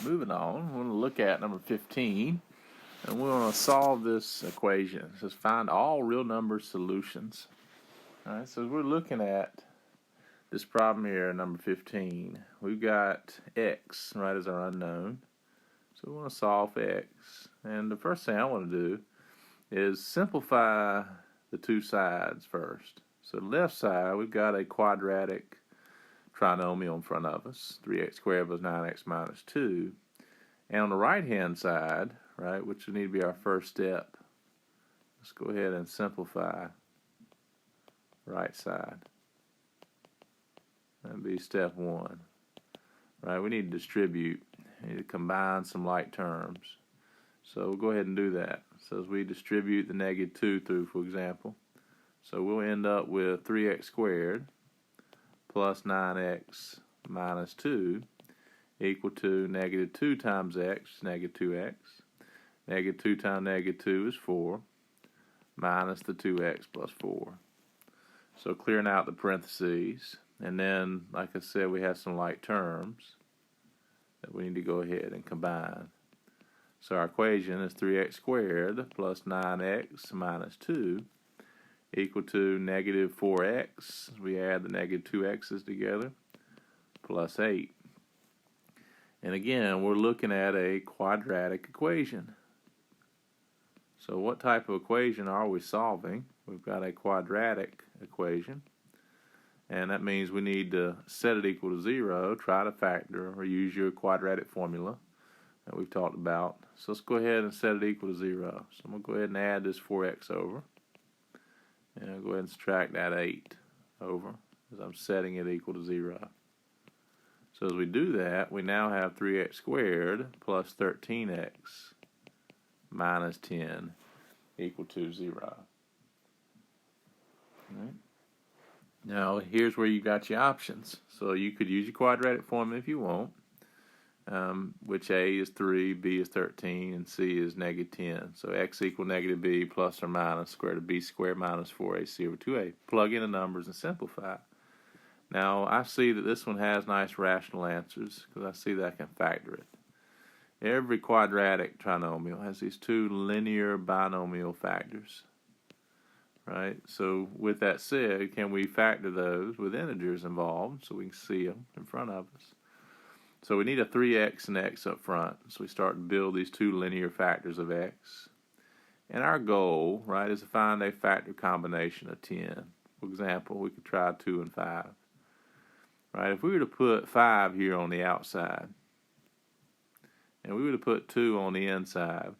moving on, we're going to look at number 15, and we're going to solve this equation. It says find all real number solutions. All right, so we're looking at this problem here, number 15. We've got x, right, as our unknown. So we want to solve x. And the first thing I want to do is simplify the two sides first. So the left side, we've got a quadratic trinomial in front of us, 3x squared plus 9x minus 2. And on the right-hand side, right, which would need to be our first step, let's go ahead and simplify right side. That'd be step 1. Right, we need to distribute. We need to combine some like terms. So we'll go ahead and do that. So as we distribute the negative 2 through, for example, so we'll end up with 3x squared plus 9x minus 2 equal to negative 2 times x, negative 2x. Negative 2 times negative 2 is 4, minus the 2x plus 4. So clearing out the parentheses, and then, like I said, we have some like terms that we need to go ahead and combine. So our equation is 3x squared plus 9x minus 2 equal to negative 4x. We add the negative 2x's together, plus 8. And again, we're looking at a quadratic equation. So what type of equation are we solving? We've got a quadratic equation. And that means we need to set it equal to 0, try to factor, or use your quadratic formula that we've talked about. So let's go ahead and set it equal to 0. So I'm going to go ahead and add this 4x over. And I'll go ahead and subtract that 8 over, as I'm setting it equal to 0. So as we do that, we now have 3x squared plus 13x minus 10 equal to 0. All right. Now, here's where you got your options. So you could use your quadratic formula if you want, which a is 3, b is 13, and c is negative 10. So x equal negative b plus or minus square root of b squared minus 4ac over 2a. Plug in the numbers and simplify. Now, I see that this one has nice rational answers because I see that I can factor it. Every quadratic trinomial has these two linear binomial factors. Right, so with that said, can we factor those with integers involved so we can see them in front of us? So we need a 3x and x up front. So we start to build these two linear factors of x. And our goal, right, is to find a factor combination of 10. For example, we could try 2 and 5. Right, if we were to put 5 here on the outside, and we were to put 2 on the inside,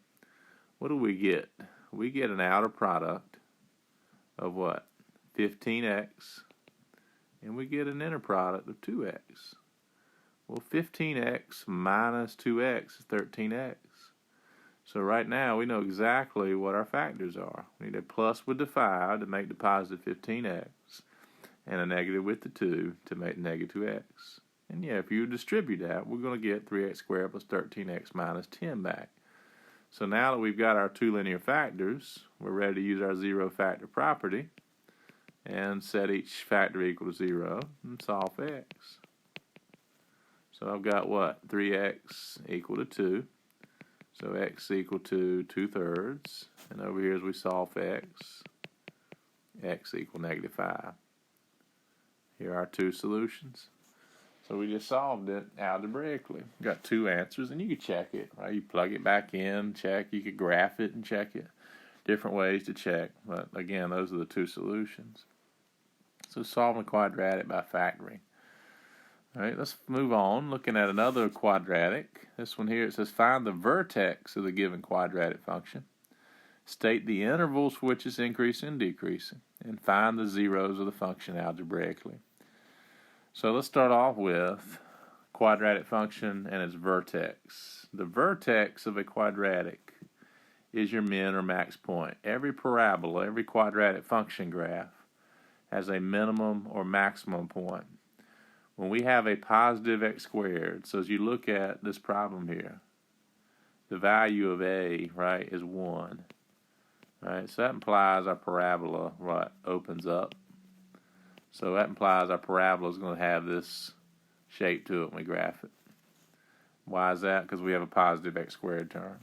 what do we get? We get an outer product of what? 15x, and we get an inner product of 2x. Well, 15x minus 2x is 13x. So right now we know exactly what our factors are. We need a plus with the 5 to make the positive 15x, and a negative with the 2 to make negative 2x. And yeah, if you distribute that, we're going to get 3x squared plus 13x minus 10 back. So now that we've got our two linear factors, we're ready to use our zero factor property and set each factor equal to 0 and solve for x. So I've got what? 3x equal to 2. So x equal to 2/3. And over here as we solve for x equal negative 5. Here are our two solutions. So we just solved it algebraically. Got two answers, and you can check it, right? You plug it back in, check. You could graph it and check it. Different ways to check, but again, those are the two solutions. So solving a quadratic by factoring. All right, let's move on. Looking at another quadratic. This one here, it says find the vertex of the given quadratic function. State the intervals for which it's increasing and decreasing, and find the zeros of the function algebraically. So let's start off with quadratic function and its vertex. The vertex of a quadratic is your min or max point. Every parabola, every quadratic function graph has a minimum or maximum point. When we have a positive x squared, so as you look at this problem here, the value of a, right, is 1. Right, so that implies our parabola, what, opens up. So that implies our parabola is going to have this shape to it when we graph it. Why is that? Because we have a positive x squared term.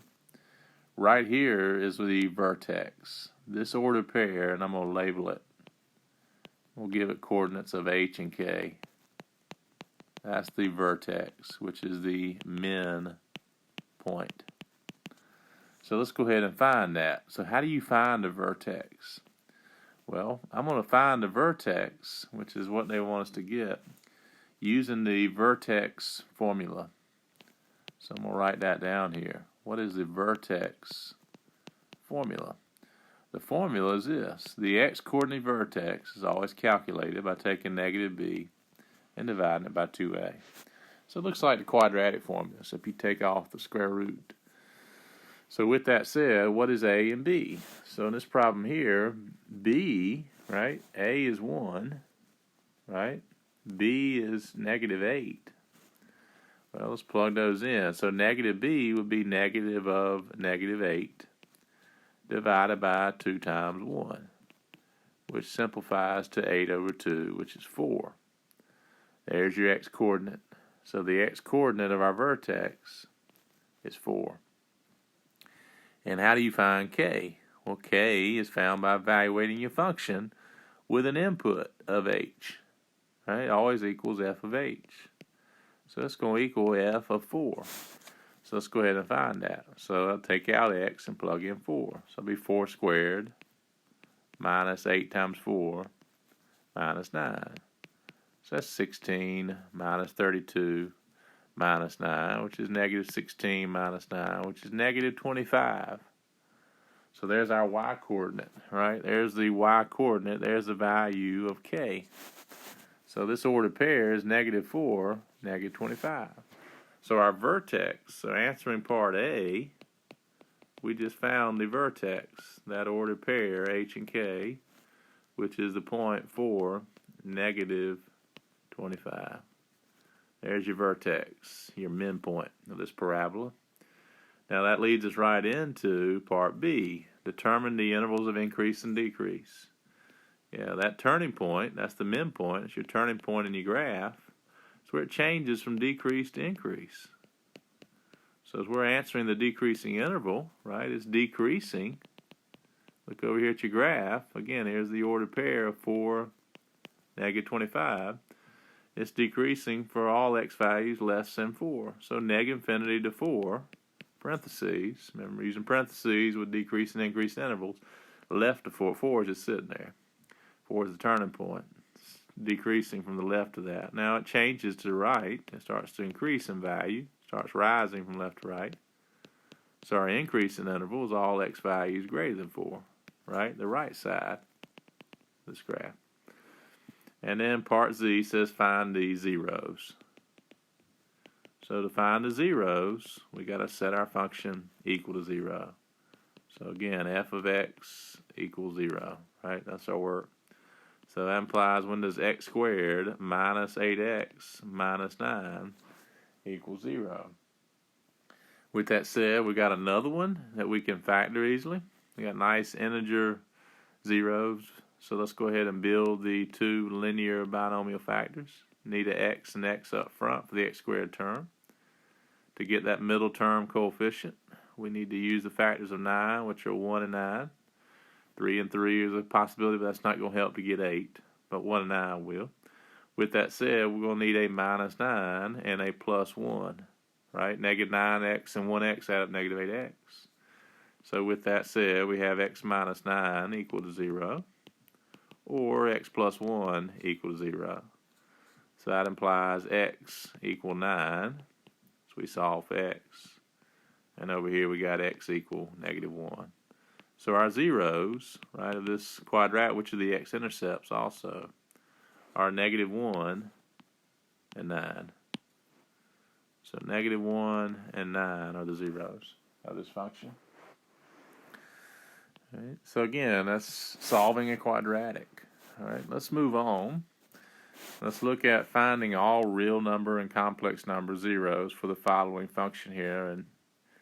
Right here is the vertex. This ordered pair, and I'm going to label it. We'll give it coordinates of h and k. That's the vertex, which is the min point. So let's go ahead and find that. So how do you find a vertex? Well, I'm going to find the vertex, which is what they want us to get, using the vertex formula. So I'm going to write that down here. What is the vertex formula? The formula is this. The x-coordinate vertex is always calculated by taking negative b and dividing it by 2a. So it looks like the quadratic formula. So if you take off the square root. So with that said, what is a and b? So in this problem here, b, right, a is 1, right? B is negative 8. Well, let's plug those in. So negative b would be negative of negative 8 divided by 2 times 1, which simplifies to 8 over 2, which is 4. There's your x-coordinate. So the x-coordinate of our vertex is 4. And how do you find k? Well, k is found by evaluating your function with an input of h. Right? It always equals f of h. So it's going to equal f of 4. So let's go ahead and find that. So I'll take out x and plug in 4. So it'll be 4 squared minus 8 times 4 minus 9. So that's 16 minus 32 minus 9, which is negative 16 minus 9, which is negative 25. So there's our y-coordinate, right? There's the y-coordinate. There's the value of k. So this ordered pair is negative 4, negative 25. So our vertex, so answering part A, we just found the vertex, that ordered pair, h and k, which is the point 4, negative 25. There's your vertex, your min point of this parabola. Now that leads us right into part B. Determine the intervals of increase and decrease. Yeah, that turning point, that's the min point. It's your turning point in your graph. It's where it changes from decrease to increase. So as we're answering the decreasing interval, right, it's decreasing. Look over here at your graph. Again, here's the ordered pair of 4, negative 25. It's decreasing for all x values less than 4. So negative infinity to 4, parentheses. Remember, using parentheses with decrease and increase intervals. Left to 4. 4 is just sitting there. 4 is the turning point. It's decreasing from the left to that. Now it changes to the right. It starts to increase in value. Starts rising from left to right. So our increase in interval is all x values greater than 4. Right? The right side of this graph. And then part Z says find the zeros. So to find the zeros, we got to set our function equal to 0. So again, f of x equals 0. Right? That's our work. So that implies when does x squared minus 8x minus 9 equals 0. With that said, we got another one that we can factor easily. We got nice integer zeros. So let's go ahead and build the 2 linear binomial factors. Need an x and x up front for the x squared term. To get that middle term coefficient, we need to use the factors of 9, which are 1 and 9. 3 and 3 is a possibility, but that's not going to help to get 8. But 1 and 9 will. With that said, we're going to need a minus 9 and a plus 1. Right? Negative 9x and 1x add up negative 8x. So with that said, we have x minus 9 equal to 0. Or x plus 1 equal to 0. So that implies x equal 9. So we solve for x. And over here we got x equal negative 1. So our zeros, right, of this quadratic, which are the x-intercepts also, are negative 1 and 9. So negative 1 and 9 are the zeros of this function. All right, so again, that's solving a quadratic. All right, let's move on. Let's look at finding all real number and complex number zeros for the following function here in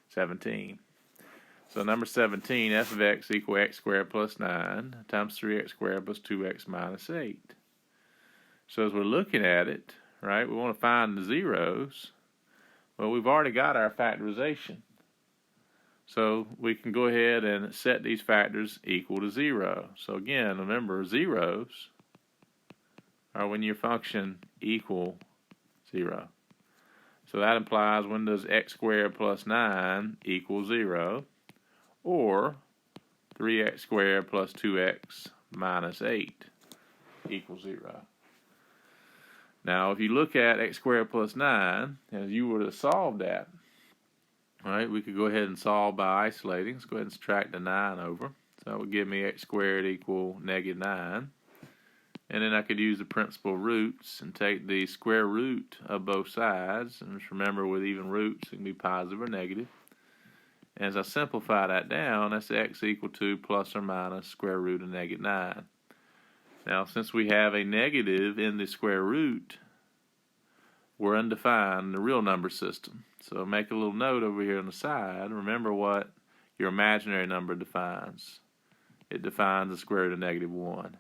17. So number 17, f of x equal x squared plus 9 times 3x squared plus 2x minus 8. So as we're looking at it, right, we want to find the zeros. Well, we've already got our factorization. So we can go ahead and set these factors equal to 0. So again, remember, zeros are when your function equal 0. So that implies, when does x squared plus 9 equal 0? Or 3x squared plus 2x minus 8 equals 0. Now, if you look at x squared plus 9, as you were to solve that, right, we could go ahead and solve by isolating. Let's go ahead and subtract the 9 over. So that would give me x squared equal -9. And then I could use the principal roots and take the square root of both sides. And just remember, with even roots, it can be positive or negative. And as I simplify that down, that's x equal to plus or minus square root of -9. Now, since we have a negative in the square root, we're undefined in the real number system. So make a little note over here on the side. Remember what your imaginary number defines. It defines the square root of -1.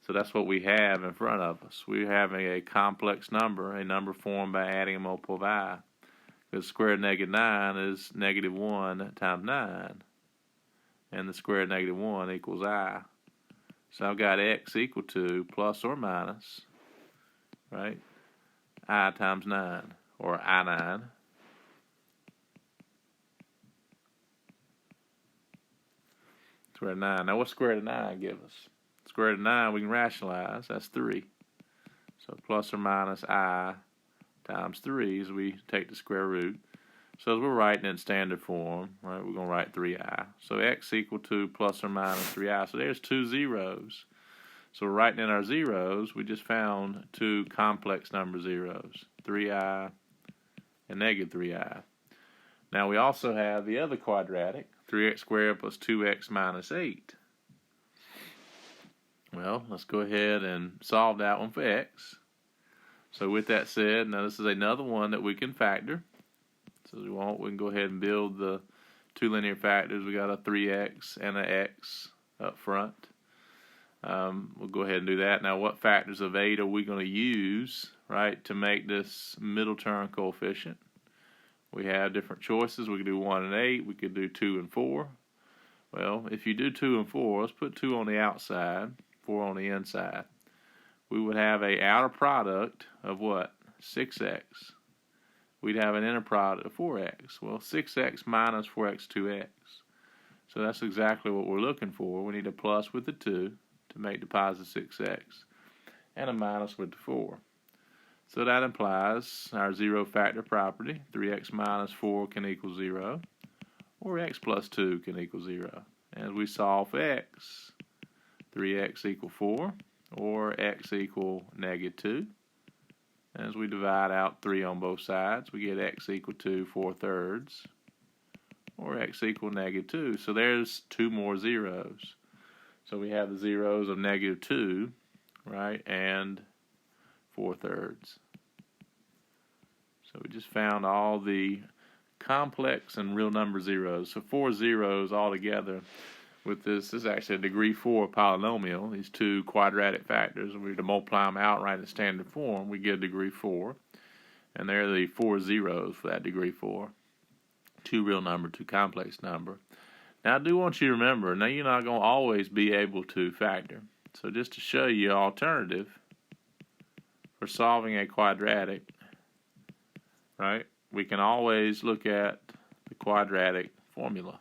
So that's what we have in front of us. We're having a complex number, a number formed by adding a multiple of I. Because the square root of -9 is -1 times 9. And the square root of -1 equals I. So I've got x equal to plus or minus, right, I times 9, or I9. Square root of 9. Now, what's square root of 9 give us? Square root of 9 we can rationalize. That's 3. So plus or minus I times 3 as we take the square root. So as we're writing in standard form, right, we're going to write 3i. So x equal to plus or minus 3i. So there's two zeros. So we're writing in our zeros. We just found two complex number zeros, 3i and -3i. Now we also have the other quadratic, 3x squared plus 2x minus 8. Well, let's go ahead and solve that one for x. So with that said, now this is another one that we can factor. So we can go ahead and build the two linear factors. We got a 3x and an x up front. We'll go ahead and do that. Now, what factors of 8 are we going to use, right, to make this middle term coefficient? We have different choices. We could do 1 and 8. We could do 2 and 4. Well, if you do 2 and 4, let's put 2 on the outside, 4 on the inside. We would have an outer product of what? 6x. We'd have an inner product of 4x. Well, 6x minus 4x, 2x. So that's exactly what we're looking for. We need a plus with the 2 to make the positive 6x, and a minus with the 4. So that implies our zero factor property. 3x minus 4 can equal 0, or x plus 2 can equal 0. As we solve for x, 3x equal 4, or x equal -2. As we divide out 3 on both sides, we get x equal to 4/3, or x equal -2. So there's two more zeros. So we have the zeros of -2, right, and 4/3. So we just found all the complex and real number zeros. So 4 zeros altogether with this. This is actually a degree 4 polynomial. These two quadratic factors, and we were to multiply them outright in standard form, we get a degree 4. And there are the 4 zeros for that degree 4. Two real number, two complex number. Now, I do want you to remember, now you're not going to always be able to factor. So just to show you an alternative for solving a quadratic, right, we can always look at the quadratic formula.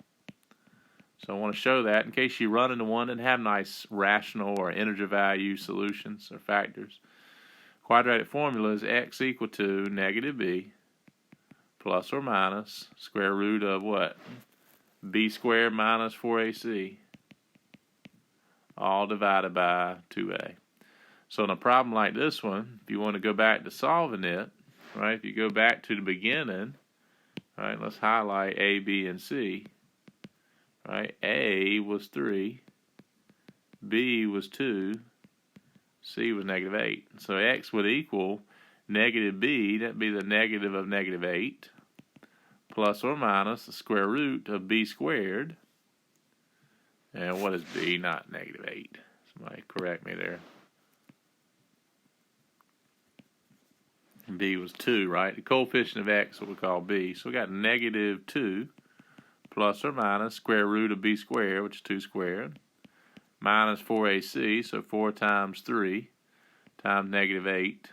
So I want to show that in case you run into one and have nice rational or integer value solutions or factors. Quadratic formula is x equal to -b plus or minus square root of what? B squared minus 4ac, all divided by 2a. So in a problem like this one, if you want to go back to solving it, right, if you go back to the beginning, right, let's highlight A, B, and C. Right, A was 3, B was 2, C was -8. So x would equal -b, that'd be the negative of -8, plus or minus the square root of b squared. And what is b? Not -8. Somebody correct me there. and b was 2, right? The coefficient of x, what we call b. So we got negative 2 plus or minus square root of b squared, which is 2 squared, minus 4ac, so 4 times 3 times negative 8,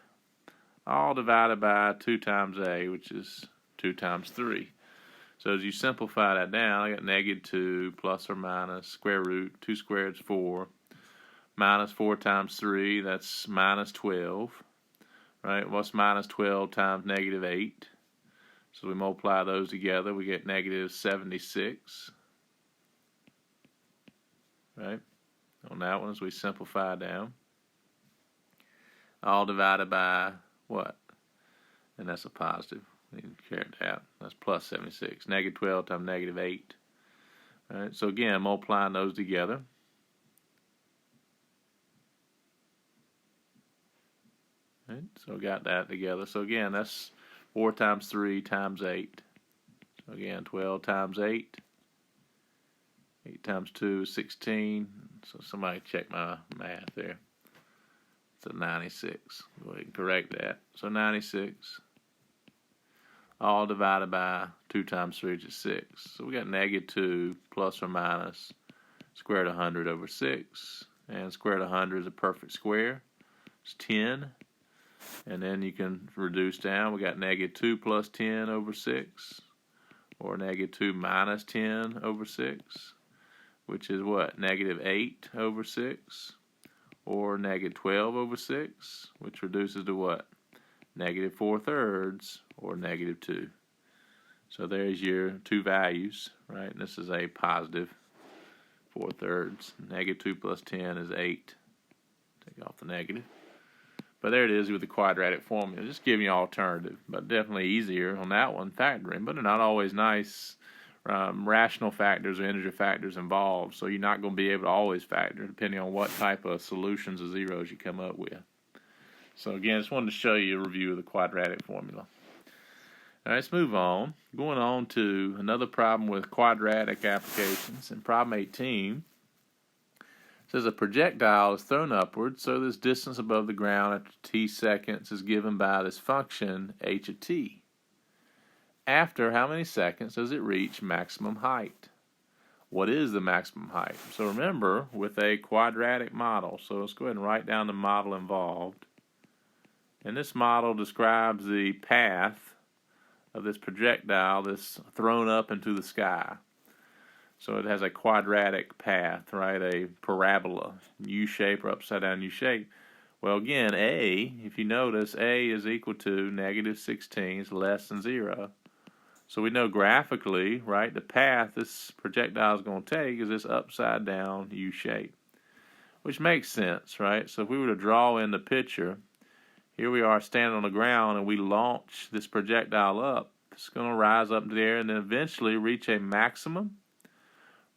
all divided by 2 times a, which is 2 times 3. So as you simplify that down, I got negative 2 plus or minus square root, 2 squared is 4, minus 4 times 3, that's minus 12, right? What's minus 12 times negative 8? So we multiply those together, we get negative 76, right? On that one, as we simplify down, all divided by what? And that's a positive. You can carry it out. That's plus 76. Negative 12 times negative 8. All right, so again, multiplying those together. All right, so we got that together. So again, that's 4 times 3 times 8. So again, 12 times 8. 8 times 2 is 16. So somebody check my math there. It's a 96. Go ahead and correct that. So 96. All divided by 2 times 3 is 6. So we got negative 2 plus or minus square root of 100 over 6. And square root of 100 is a perfect square. It's 10. And then you can reduce down. We got negative 2 plus 10 over 6. Or negative 2 minus 10 over 6. Which is what? Negative 8 over 6. Or negative 12 over 6. Which reduces to what? Negative 4/3 or negative 2. So there's your two values, right? And this is a positive 4/3. Negative 2 plus 10 is 8. Take off the negative. But there it is with the quadratic formula. Just giving you an alternative, but definitely easier on that one, factoring. But they're not always nice rational factors or integer factors involved. So you're not going to be able to always factor, depending on what type of solutions or zeros you come up with. So again, I just wanted to show you a review of the quadratic formula. All right, let's move on. Going on to another problem with quadratic applications. In problem 18, it says a projectile is thrown upward, so this distance above the ground after t seconds is given by this function h of t. After how many seconds does it reach maximum height? What is the maximum height? So remember, with a quadratic model, so let's go ahead and write down the model involved. And this model describes the path of this projectile that's thrown up into the sky. So it has a quadratic path, right? A parabola, U-shape or upside down U-shape. Well, again, A, if you notice, A is equal to negative 16, is less than 0. So we know graphically, right, the path this projectile is going to take is this upside down U-shape, which makes sense, right? So if we were to draw in the picture, here we are standing on the ground and we launch this projectile up. It's going to rise up into the air and then eventually reach a maximum,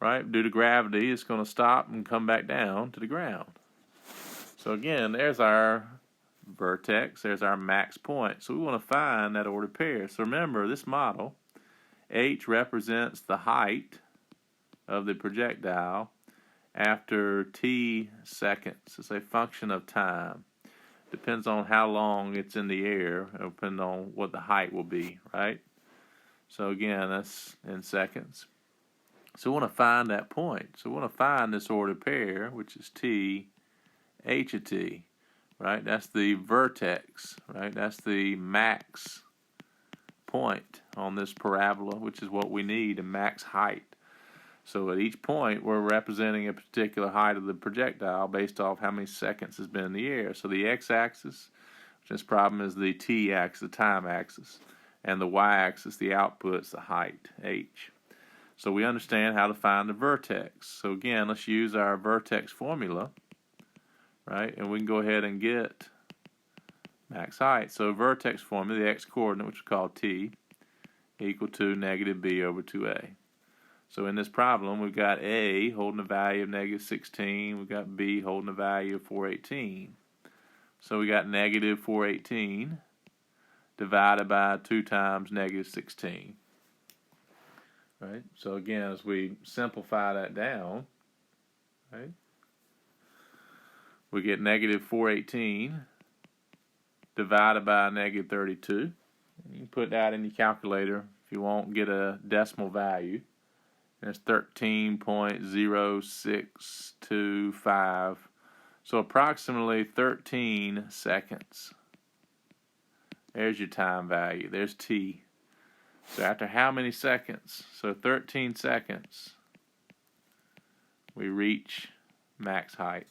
right? Due to gravity, it's going to stop and come back down to the ground. So again, there's our vertex, there's our max point. So we want to find that ordered pair. So remember, this model, h represents the height of the projectile after t seconds. It's a function of time. Depends on how long it's in the air, depending on what the height will be, right? So again, that's in seconds. So we want to find that point. So we want to find this ordered pair, which is t, h of t, right? That's the vertex, right? That's the max point on this parabola, which is what we need, a max height. So at each point, we're representing a particular height of the projectile based off how many seconds it's been in the air. So the x-axis, which in this problem is the t-axis, the time axis, and the y-axis, the output's the height, h. So we understand how to find the vertex. So again, let's use our vertex formula, right? And we can go ahead and get max height. So vertex formula, the x-coordinate, which we call t, equal to negative b over 2a. So in this problem, we've got A holding a value of negative 16. We've got B holding a value of 418. So we got negative 418 divided by 2 times negative 16. Right? So again, as we simplify that down, right, we get negative 418 divided by negative 32. You can put that in your calculator if you want, get a decimal value. And it's 13.0625. So approximately 13 seconds. There's your time value. There's T. So after how many seconds? So 13 seconds, we reach max height.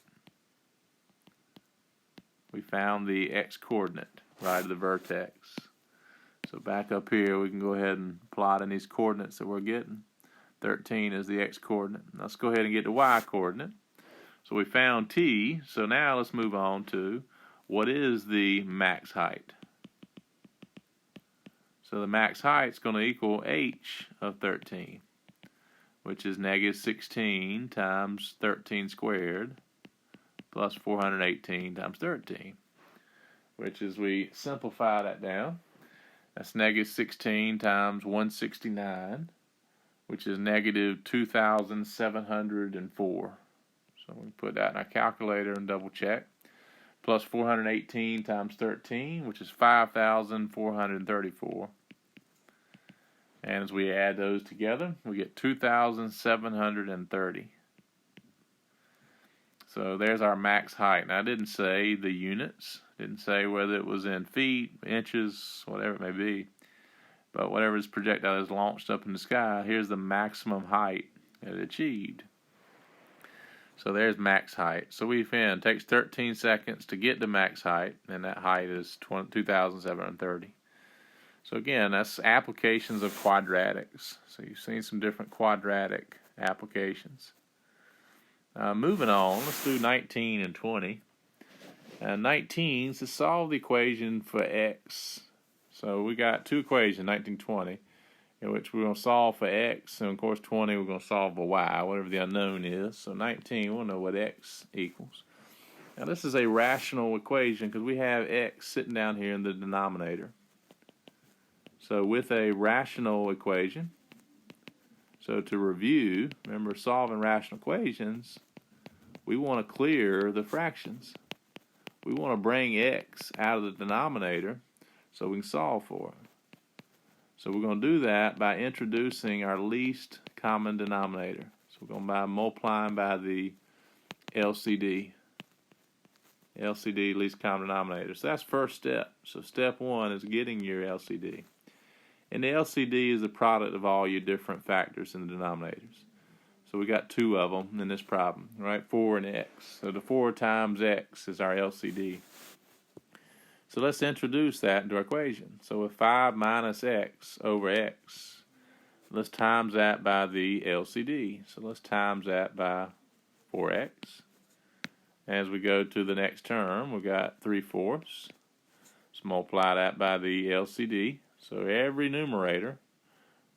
We found the x-coordinate, right of the vertex. So back up here, we can go ahead and plot in these coordinates that we're getting. 13 is the x-coordinate. Let's go ahead and get the y-coordinate. So we found T, so now let's move on to what is the max height. So the max height is going to equal h of 13, which is negative 16 times 13 squared plus 418 times 13, which is, we simplify that down, that's negative 16 times 169, which is negative 2,704. So we put that in our calculator and double check. Plus 418 times 13, which is 5,434. And as we add those together, we get 2,730. So there's our max height. Now, I didn't say the units, didn't say whether it was in feet, inches, whatever it may be. But whatever this projectile is launched up in the sky, here's the maximum height it achieved. So there's max height. So we found it takes 13 seconds to get to max height, and that height is 2,730. So again, that's applications of quadratics. So you've seen some different quadratic applications. Moving on, let's do 19 and 20. 19 is to solve the equation for x. So we got two equations, 19, 20, in which we're going to solve for x, and of course 20 we're going to solve for y, whatever the unknown is. So 19, we'll know what x equals. Now this is a rational equation because we have x sitting down here in the denominator. So with a rational equation, so to review, remember solving rational equations, we want to clear the fractions. We want to bring x out of the denominator so we can solve for it. So we're going to do that by introducing our least common denominator. So we're going to multiplying by the LCD. LCD, least common denominator. So that's first step. So step one is getting your LCD. And the LCD is the product of all your different factors in the denominators. So we got two of them in this problem, right? 4 and x. So the 4 times x is our LCD. So let's introduce that into our equation. So with 5 minus x over x, let's times that by the LCD. So let's times that by 4x. As we go to the next term, we got 3/4. Let's multiply that by the LCD. So every numerator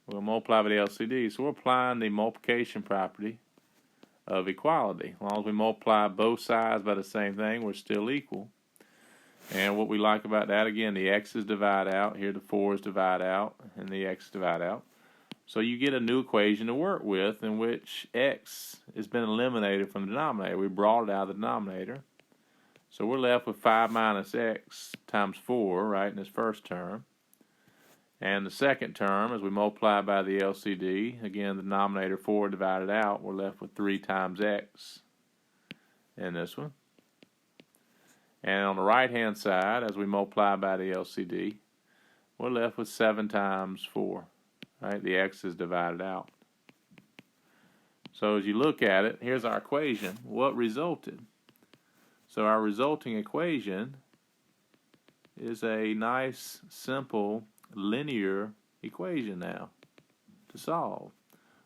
we'll multiply by the LCD. So we're applying the multiplication property of equality. As long as we multiply both sides by the same thing, we're still equal. And what we like about that, again, the x's divide out. Here the 4's divide out, and the x divide out. So you get a new equation to work with in which x has been eliminated from the denominator. We brought it out of the denominator. So we're left with 5 minus x times 4, right, in this first term. And the second term, as we multiply by the LCD, again, the denominator 4 divided out, we're left with 3 times x in this one. And on the right-hand side, as we multiply by the LCD, we're left with 7 times 4. Right? The x is divided out. So as you look at it, here's our equation. What resulted? So our resulting equation is a nice, simple, linear equation now to solve.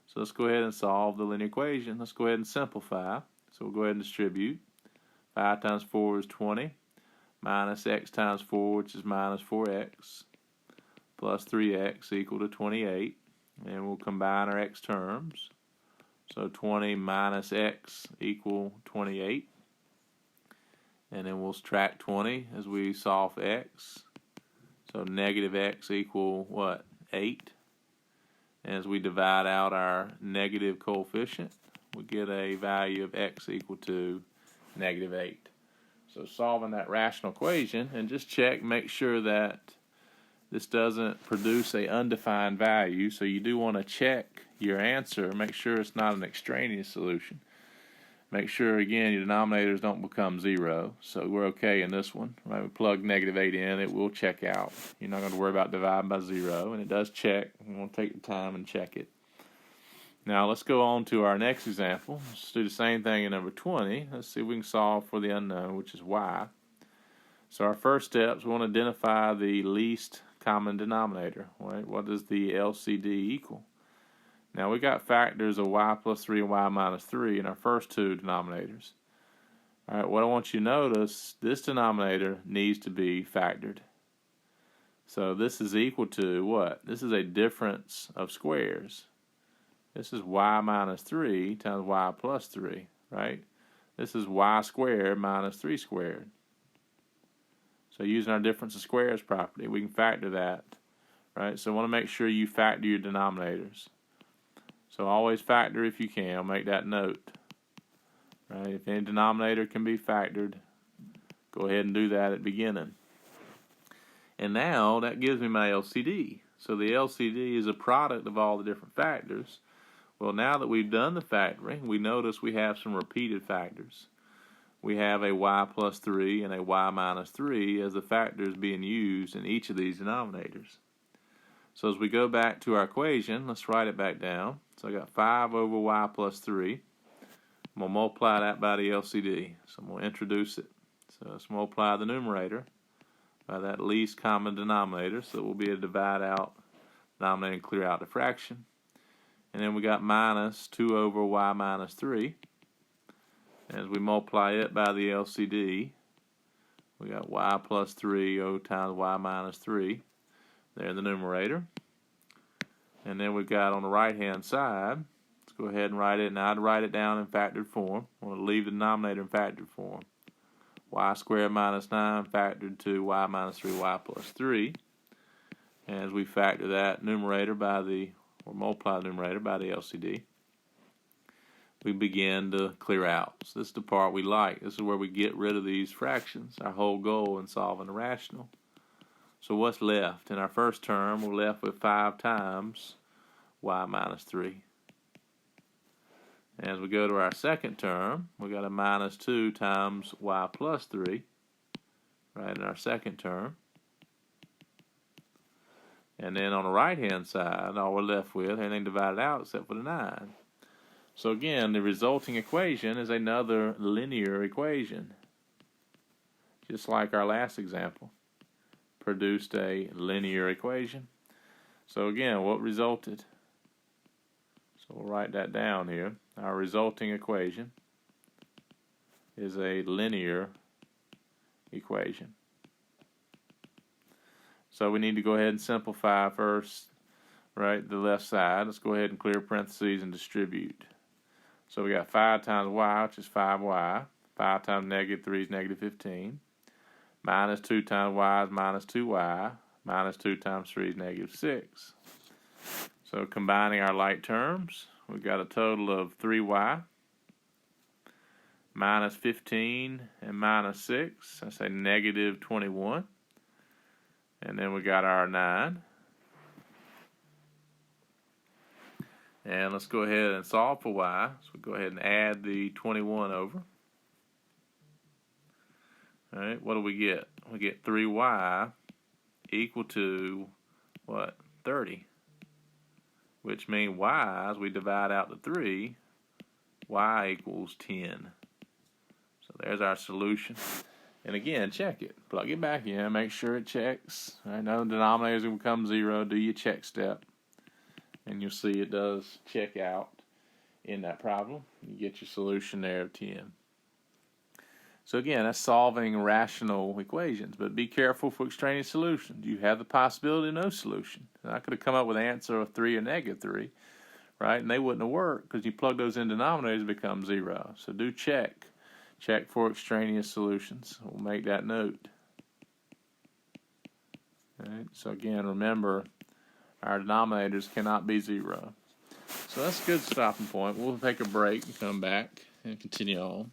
So let's go ahead and solve the linear equation. Let's go ahead and simplify. So we'll go ahead and distribute. 5 times 4 is 20, minus x times 4, which is minus 4x, plus 3x equal to 28. And we'll combine our x terms. So 20 minus x equal 28. And then we'll subtract 20 as we solve for x. So negative x equal what? 8. And as we divide out our negative coefficient, we get a value of x equal to negative 8. So solving that rational equation, and just check, make sure that this doesn't produce a undefined value. So you do want to check your answer, make sure it's not an extraneous solution. Make sure, again, your denominators don't become 0. So we're okay in this one. Right? We plug -8 in, it will check out. You're not going to worry about dividing by 0, and it does check. You want to take the time and check it. Now let's go on to our next example. Let's do the same thing in number 20. Let's see if we can solve for the unknown, which is y. So our first steps, we want to identify the least common denominator. Right? What does the LCD equal? Now we got factors of y plus 3 and y minus 3 in our first two denominators. All right, what I want you to notice, this denominator needs to be factored. So this is equal to what? This is a difference of squares. This is y minus 3 times y plus 3, right? This is y squared minus 3 squared. So using our difference of squares property, we can factor that, right? So I want to make sure you factor your denominators. So always factor if you can. I'll make that note. Right? If any denominator can be factored, go ahead and do that at the beginning. And now that gives me my LCD. So the LCD is a product of all the different factors. Well, now that we've done the factoring, we notice we have some repeated factors. We have a y plus 3 and a y minus 3 as the factors being used in each of these denominators. So as we go back to our equation, let's write it back down. So I got 5 over y plus 3. I'm going to multiply that by the LCD. So I'm going to introduce it. So let's multiply the numerator by that least common denominator. So it will be a divide out denominator and clear out the fraction. And then we got minus 2 over y minus 3. As we multiply it by the LCD, we got y plus 3 over times y minus 3. There in the numerator. And then we've got on the right-hand side, let's go ahead and write it. Now I'd write it down in factored form. I want to leave the denominator in factored form. Y squared minus 9 factored to y minus 3y plus 3. And as we factor that numerator by the, or multiply the numerator by the LCD, we begin to clear out. So this is the part we like. This is where we get rid of these fractions, our whole goal in solving a rational. So what's left? In our first term, we're left with 5 times y minus 3. As we go to our second term, we got a minus 2 times y plus 3, right, in our second term. And then on the right-hand side, all we're left with, everything divided out except for the 9. So again, the resulting equation is another linear equation, just like our last example. Produced a linear equation. So again, what resulted? So we'll write that down here. Our resulting equation is a linear equation. So we need to go ahead and simplify first, right, the left side. Let's go ahead and clear parentheses and distribute. So we got 5 times y, which is 5y. 5 times negative 3 is negative 15. Minus 2 times y is minus 2y. Minus 2 times 3 is negative 6. So combining our like terms, we've got a total of 3y. Minus 15 and minus 6. That's a negative 21. And then we got our 9. And let's go ahead and solve for y. So we go ahead and add the 21 over. All right, what do we get? We get 3y equal to, what, 30. Which means y, as we divide out the 3, y equals 10. So there's our solution. And again, check it. Plug it back in, make sure it checks. I know the denominators will become 0. Do your check step. And you'll see it does check out in that problem. You get your solution there of 10. So again, that's solving rational equations, but be careful for extraneous solutions. You have the possibility of no solution. And I could have come up with an answer of 3 or negative 3, right? And they wouldn't have worked because you plug those in denominators, it becomes 0. So do check. Check for extraneous solutions. We'll make that note. All right, so again, remember, our denominators cannot be 0. So that's a good stopping point. We'll take a break and come back and continue on.